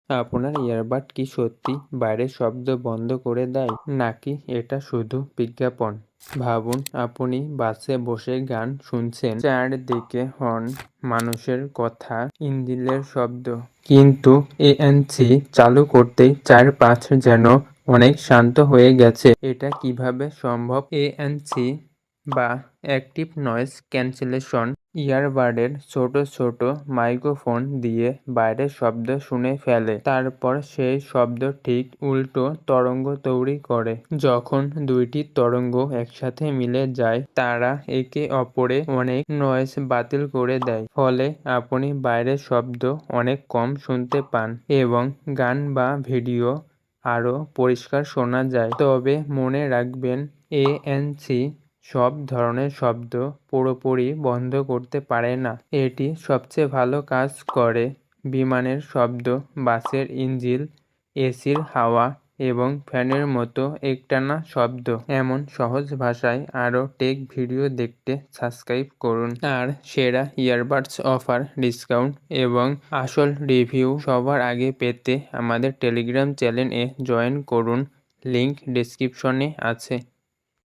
আপনার ইয়ারবাড কি সত্যি বাইরের শব্দ বন্ধ করে দেয়, নাকি এটা শুধু বিজ্ঞাপন? ভাবুন, আপনি বাসে বসে গান শুনছেন, চারদিকে হর্ন, মানুষের কথা, ইঞ্জিনের শব্দ, কিন্তু এএনসি চালু করতেই চারপাশ যেন অনেক শান্ত হয়ে গেছে। এটা কিভাবে সম্ভব? এএনসি বা অ্যাক্টিভ নয়েজ ক্যান্সেলেশন ইয়ারবাডের ছোট ছোট মাইক্রোফোন দিয়ে বাইরের শব্দ শুনে ফেলে, তারপর সেই শব্দ ঠিক উল্টো তরঙ্গ তৈরি করে। যখন দুইটি তরঙ্গ একসাথে মিলে যায়, তারা একে অপরে অনেক নয়েজ বাতিল করে দেয়, ফলে আপনি বাইরের শব্দ অনেক কম শুনতে পান এবং গান বা ভিডিও আরও পরিষ্কার শোনা যায়। তবে মনে রাখবেন, এএনসি সব ধরনের শব্দ পুরোপুরি বন্ধ করতে পারে না। এটি সবচেয়ে ভালো কাজ করে বিমানের শব্দ, বাসের ইঞ্জিন, এসির হাওয়া এবং ফ্যানের মতো একটানা শব্দ। এমন সহজ ভাষায় আরও টেক ভিডিও দেখতে সাবস্ক্রাইব করুন। আর সেরা ইয়ারবাডস অফার, ডিসকাউন্ট এবং আসল রিভিউ সবার আগে পেতে আমাদের টেলিগ্রাম চ্যানেলে জয়েন করুন। লিংক ডেসক্রিপশনে আছে।